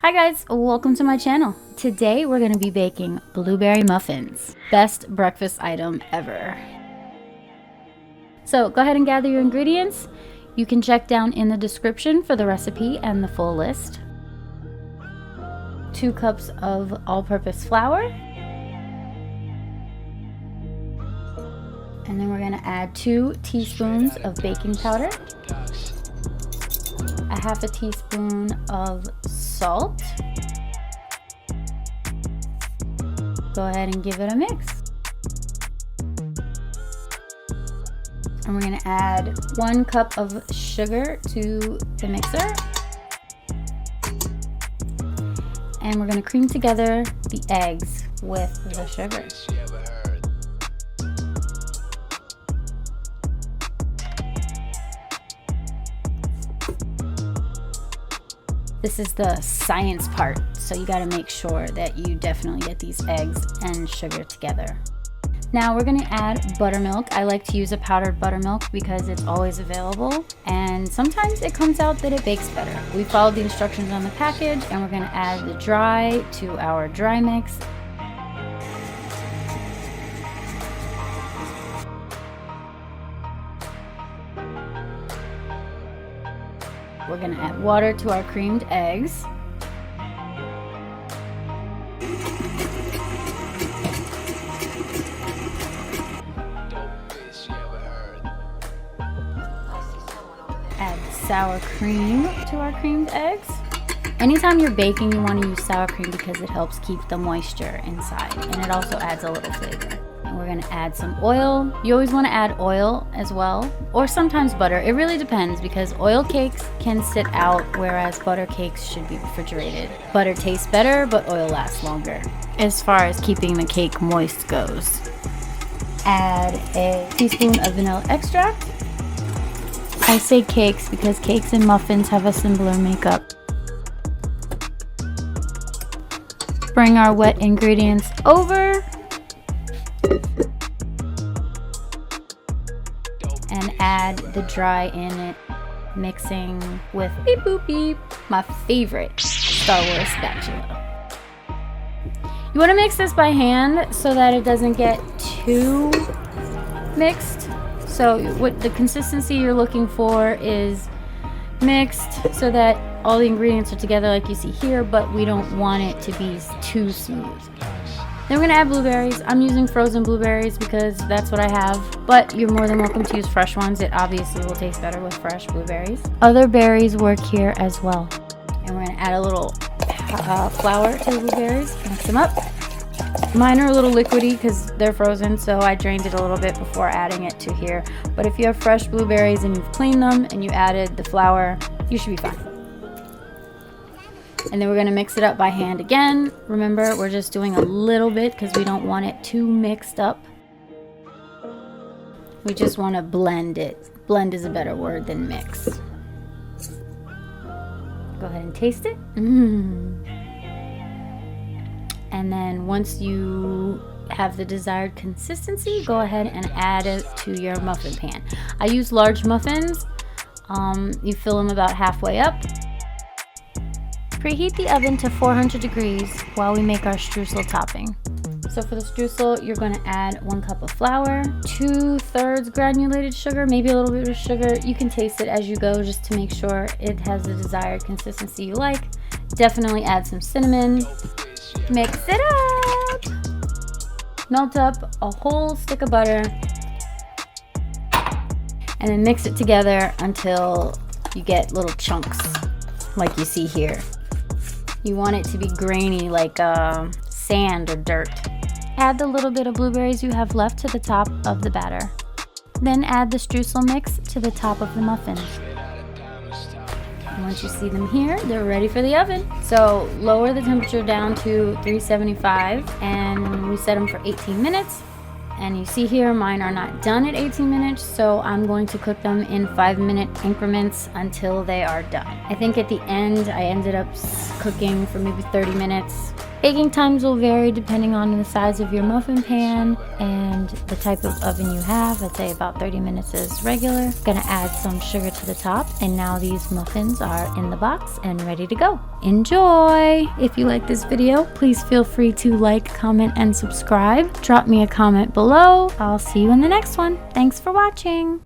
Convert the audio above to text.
Hi guys, welcome to my channel. Today we're going to be baking blueberry muffins. Best breakfast item ever. So go ahead and gather your ingredients. You can check down in the description for the recipe and the full list. 2 cups of all-purpose flour. And then we're going to add 2 teaspoons of baking powder. A 1/2 teaspoon of salt. Go ahead and give it a mix. And we're going to add 1 cup of sugar to the mixer. And we're going to cream together the eggs with the sugar. This is the science part, so you got to make sure that you definitely get these eggs and sugar together. Now we're going to add buttermilk. I like to use a powdered buttermilk because it's always available, and sometimes it comes out that it bakes better. We followed the instructions on the package, and we're going to add the dry to our dry mix. We're going to add water to our creamed eggs. Add sour cream to our creamed eggs. Anytime you're baking, you want to use sour cream because it helps keep the moisture inside, and it also adds a little flavor. And we're going to add some oil. You always want to add oil as well, or sometimes butter. It really depends because oil cakes can sit out, whereas butter cakes should be refrigerated. Butter tastes better, but oil lasts longer as far as keeping the cake moist goes. Add a teaspoon of vanilla extract. I say cakes because cakes and muffins have a similar makeup. Bring our wet ingredients over. And add the dry in it, mixing with beep boop beep, my favorite Star Wars spatula. You want to mix this by hand so that it doesn't get too mixed. So what the consistency you're looking for is mixed so that all the ingredients are together like you see here, but we don't want it to be too smooth. Then we're going to add blueberries. I'm using frozen blueberries because that's what I have, but you're more than welcome to use fresh ones. It obviously will taste better with fresh blueberries. Other berries work here as well. And we're going to add a little flour to the blueberries, mix them up. Mine are a little liquidy because they're frozen, so I drained it a little bit before adding it to here. But if you have fresh blueberries and you've cleaned them and you added the flour, you should be fine. And then we're going to mix it up by hand again. Remember, we're just doing a little bit because we don't want it too mixed up. We just want to blend it. Blend is a better word than mix. Go ahead and taste it. And then once you have the desired consistency, go ahead and add it to your muffin pan. I use large muffins. You fill them about halfway up. Preheat the oven to 400 degrees while we make our streusel topping. So for the streusel, you're going to add 1 cup of flour, 2/3 granulated sugar, maybe a little bit of sugar. You can taste it as you go just to make sure it has the desired consistency you like. Definitely add some cinnamon. Mix it up. Melt up a whole stick of butter. And then mix it together until you get little chunks like you see here. You want it to be grainy like sand or dirt. Add the little bit of blueberries you have left to the top of the batter. Then add the streusel mix to the top of the muffins. And once you see them here, they're ready for the oven. So lower the temperature down to 375 and we set them for 18 minutes. And you see here, mine are not done at 18 minutes, so I'm going to cook them in 5-minute increments until they are done. I think at the end, I ended up cooking for maybe 30 minutes. Baking times will vary depending on the size of your muffin pan and the type of oven you have. I'd say about 30 minutes is regular. Gonna add some sugar to the top, and now these muffins are in the box and ready to go. Enjoy! If you like this video, please feel free to like, comment, and subscribe. Drop me a comment below. I'll see you in the next one. Thanks for watching.